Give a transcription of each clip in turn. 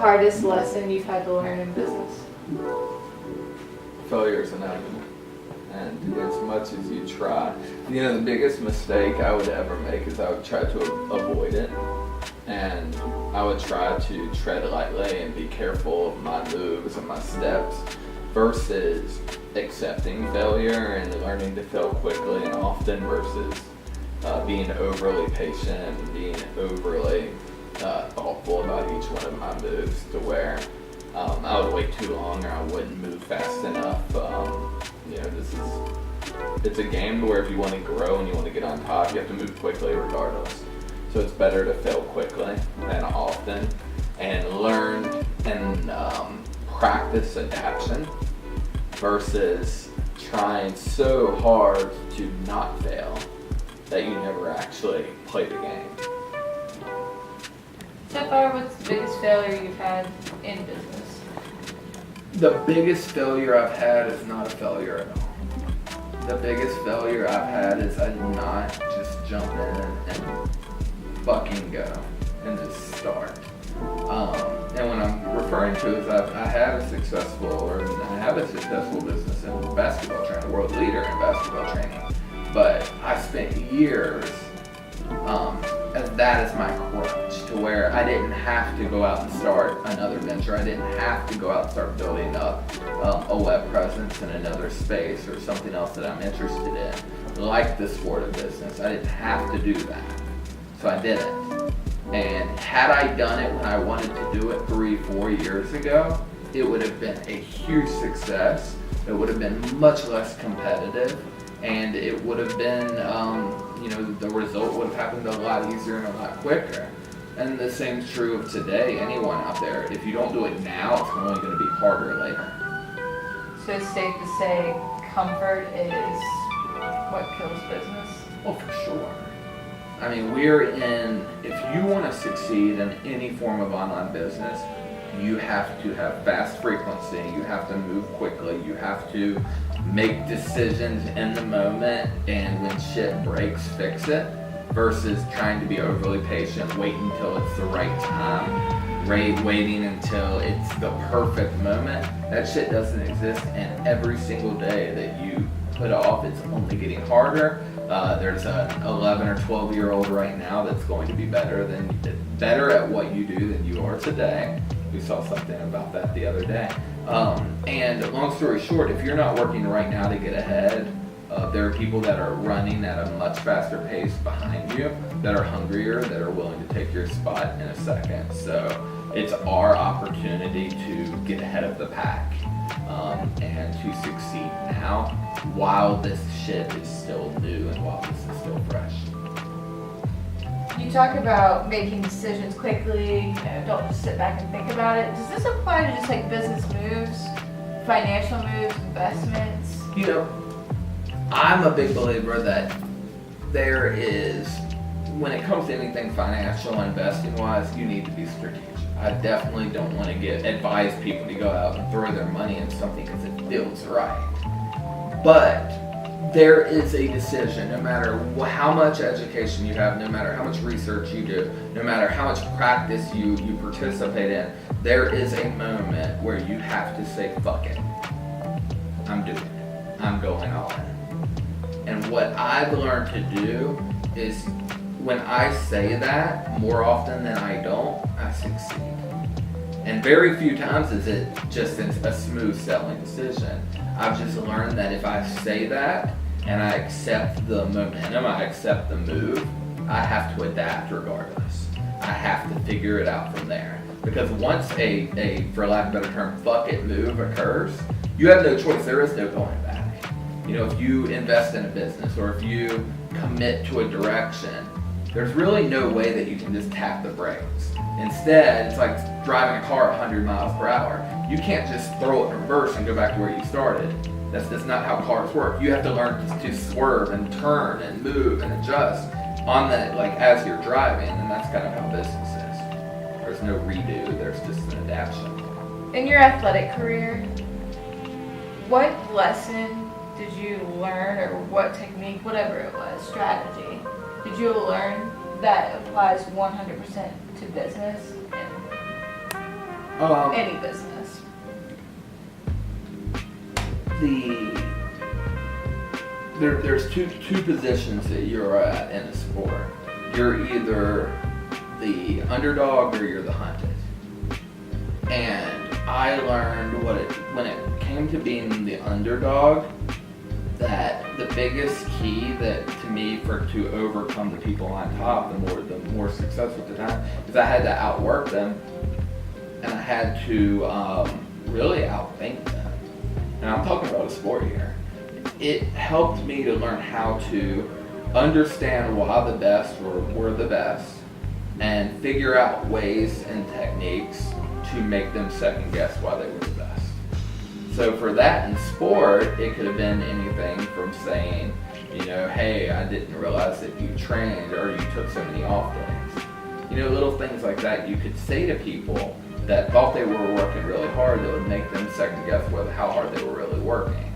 hardest lesson you've had to learn in business? Failure is inevitable. And as much as you try, the biggest mistake I would ever make is I would try to avoid it. And I would try to tread lightly and be careful of my moves and my steps versus accepting failure and learning to fail quickly and often versus being overly patient and being overly thoughtful about each one of my moves to where I would wait too long or I wouldn't move fast enough. It's a game where if you want to grow and you want to get on top, you have to move quickly regardless. So it's better to fail quickly than often and learn and practice adaptation versus trying so hard to not fail that you never actually play the game. So far, what's the biggest failure you've had in business? The biggest failure I've had is not a failure at all. The biggest failure I've had is I did not just jump in and fucking go and just start. And when I'm referring to is I have a successful business in basketball training, world leader in basketball training. But I spent years as that is my crutch to where I didn't have to go out and start another venture. I didn't have to go out and start building up a web presence in another space or something else that I'm interested in, like the sport of business. I didn't have to do that, so I didn't. And had I done it when I wanted to do it 3-4 years ago, it would have been a huge success. It would have been much less competitive, and it would have been, the result would have happened a lot easier and a lot quicker. And the same is true of today. Anyone out there, if you don't do it now, it's only going to be harder later. So it's safe to say comfort is what kills business? Oh, for sure. I mean, if you want to succeed in any form of online business, you have to have fast frequency, you have to move quickly, you have to make decisions in the moment, and when shit breaks, fix it, versus trying to be overly patient, wait until it's the right time, waiting until it's the perfect moment. That shit doesn't exist, and every single day that you put off, it's only getting harder. There's an 11 or 12-year-old right now that's going to be better at what you do than you are today. We saw something about that the other day. And long story short, if you're not working right now to get ahead, there are people that are running at a much faster pace behind you, that are hungrier, that are willing to take your spot in a second. So it's our opportunity to get ahead of the pack and to succeed now while this shit is still new and while this is still fresh. You talk about making decisions quickly, don't just sit back and think about it. Does this apply to just like business moves, financial moves, investments? I'm a big believer that there is, when it comes to anything financial, investing wise, you need to be strategic. I definitely don't want to advise people to go out and throw their money in something because it feels right. But there is a decision, no matter how much education you have, no matter how much research you do, no matter how much practice you participate in, there is a moment where you have to say, fuck it. I'm doing it. I'm going all in. And what I've learned to do is when I say that, more often than I don't, I succeed. And very few times is it just a smooth selling decision. I've just learned that if I say that and I accept the momentum, I accept the move, I have to adapt regardless. I have to figure it out from there. Because once a for lack of a better term, fuck it move occurs, you have no choice. There is no going back. If you invest in a business or if you commit to a direction, there's really no way that you can just tap the brakes. Instead, it's like driving a car 100 miles per hour. You can't just throw it in reverse and go back to where you started. That's just not how cars work. You have to learn to swerve and turn and move and adjust on that, like as you're driving, and that's kind of how business is. There's no redo, there's just an adaptation. In your athletic career, what lesson did you learn, or what technique, whatever it was, strategy, did you learn that applies 100% to business? Any business. There's two positions that you're at in a sport. You're either the underdog or you're the hunted. And I learned when it came to being the underdog, that the biggest key that to me to overcome the people on top, the more successful at the time, is I had to outwork them, and I had to really outthink them. And I'm talking about a sport here. It helped me to learn how to understand why the best were the best, and figure out ways and techniques to make them second guess why they were the best. So for that in sport, it could have been anything from saying, hey, I didn't realize that you trained or you took so many off days. Little things like that you could say to people that thought they were working really hard that would make them second guess how hard they were really working.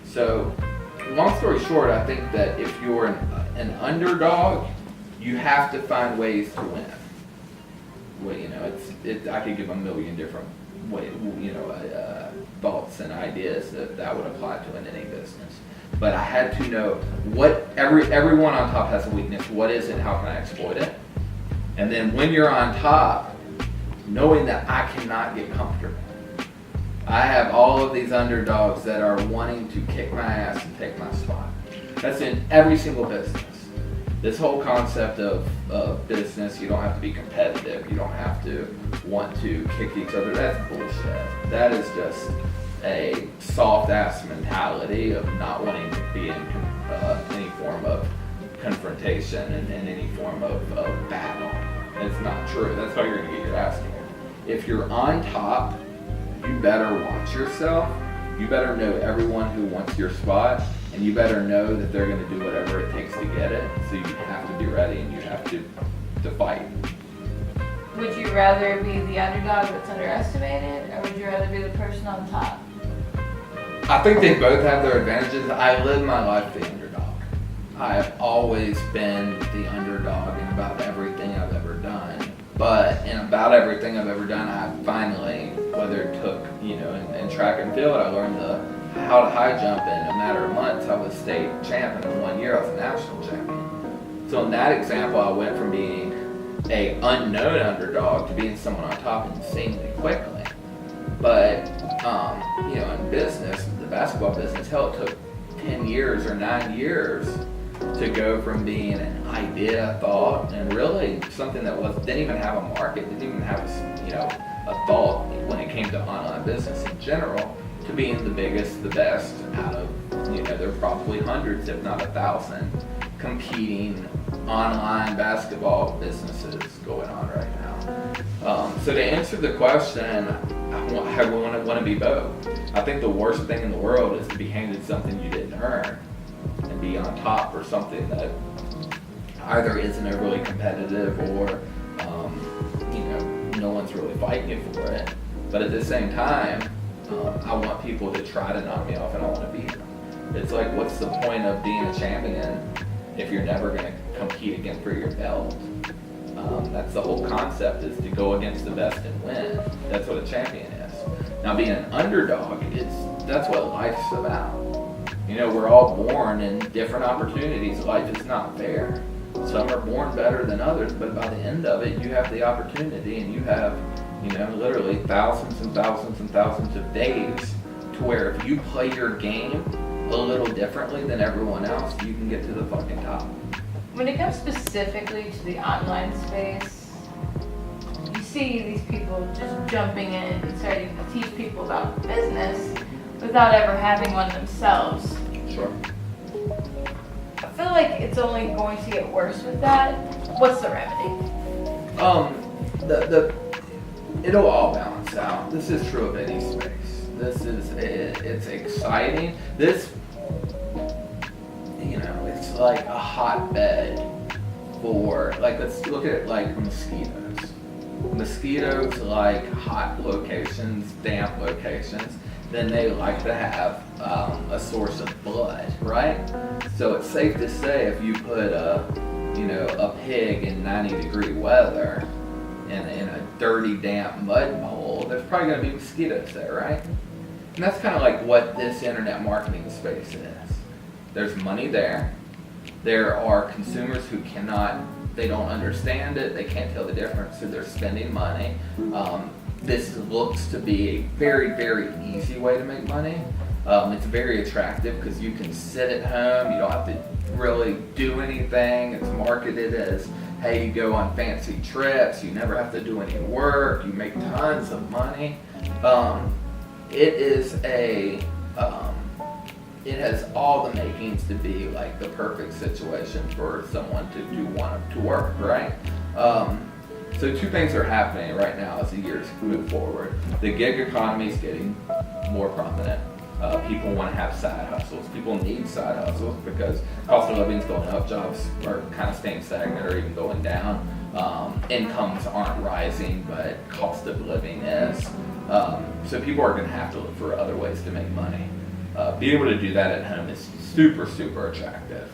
So long story short, I think that if you're an underdog, you have to find ways to win. Well, I could give a million different thoughts and ideas that would apply to in any business. But I had to know what everyone on top has a weakness. What is it? How can I exploit it? And then when you're on top, knowing that I cannot get comfortable. I have all of these underdogs that are wanting to kick my ass and take my spot. That's in every single business. This whole concept of business, you don't have to be competitive, you don't have to want to kick each other, that's bullshit. That is just a soft-ass mentality of not wanting to be in any form of confrontation and any form of battle. It's not true. That's how you're going to get your ass kicked. If you're on top, you better watch yourself. You better know everyone who wants your spot, and you better know that they're going to do whatever it takes to get it. So you have to be ready, and you have to fight. Would you rather be the underdog that's underestimated, or would you rather be the person on top? I think they both have their advantages. I live my life the underdog. I've always been the underdog in about everything I've ever done. But in about everything I've ever done, I finally, whether it took, in track and field, I learned how to high jump in a matter of months. I was state champion in 1 year. I was a national champion. So in that example, I went from being a unknown underdog to being someone on top insanely quickly. But, in business, the basketball business, hell, it took 10 years or 9 years to go from being an idea, thought, and really something that didn't even have a market, didn't even have a thought when it came to online business in general, to being the biggest, the best out of, there are probably hundreds, if not 1,000, competing online basketball businesses going on right now. So to answer the question, I want to be both. I think the worst thing in the world is to be handed something you didn't earn and be on top for something that either isn't overly competitive or no one's really fighting you for it. But at the same time, I want people to try to knock me off, and I want to beat them. It's like, what's the point of being a champion if you're never going to compete again for your belt? That's the whole concept, is to go against the best and win. That's what a champion is. Now, being an underdog, that's what life's about. We're all born in different opportunities. Life is not fair. Some are born better than others, but by the end of it, you have the opportunity, and you have, literally thousands and thousands and thousands of days to where if you play your game a little differently than everyone else, you can get to the fucking top. When it comes specifically to the online space, you see these people just jumping in and starting to teach people about business without ever having one themselves. Sure. I feel like it's only going to get worse with that. What's the remedy? It'll all balance out. This is true of any space. It's exciting. It's like a hotbed for, let's look at it like mosquitoes. Mosquitoes like hot locations, damp locations. Then they like to have a source of blood, right? So it's safe to say if you put a pig in 90-degree weather, in a dirty, damp mud hole, there's probably going to be mosquitoes there, right? And that's kind of like what this internet marketing space is. There's money there. There are consumers who they don't understand it, they can't tell the difference, so they're spending money. This looks to be a very, very easy way to make money. It's very attractive because you can sit at home, you don't have to really do anything. It's marketed as, hey, you go on fancy trips, you never have to do any work, you make tons of money. It has all the makings to be like the perfect situation for someone to work, right? So two things are happening right now as the years move forward. The gig economy is getting more prominent. People want to have side hustles. People need side hustles because cost of living is going up, jobs are kind of staying stagnant or even going down. Incomes aren't rising, but cost of living is. So people are going to have to look for other ways to make money. Being able to do that at home is super, super attractive.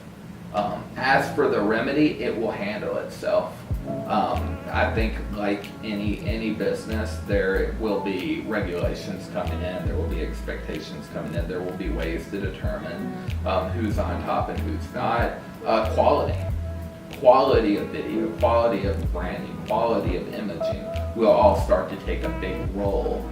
As for the remedy, it will handle itself. I think like any business, there will be regulations coming in, there will be expectations coming in, there will be ways to determine who's on top and who's not. Quality of video, quality of branding, quality of imaging will all start to take a big role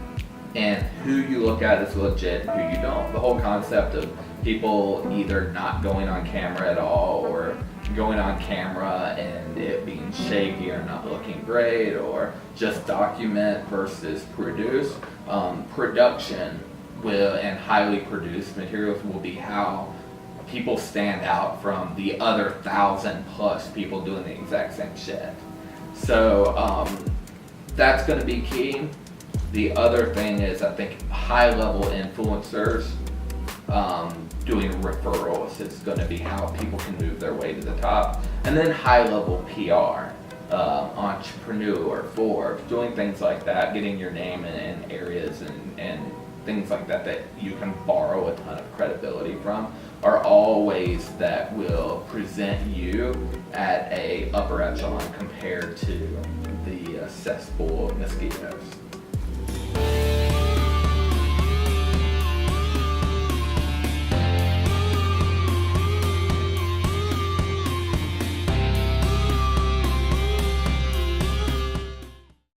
in who you look at as legit and who you don't. The whole concept of people either not going on camera at all or going on camera and it being shaky or not looking great, or just document versus produce. Production and highly produced materials will be how people stand out from the other 1,000+ people doing the exact same shit. So that's going to be key. The other thing is, I think high-level influencers doing referrals is going to be how people can move their way to the top. And then high-level PR, Entrepreneur, Forbes, doing things like that, getting your name in areas and things like that that you can borrow a ton of credibility from, are all ways that will present you at a upper echelon compared to the cesspool of mosquitoes.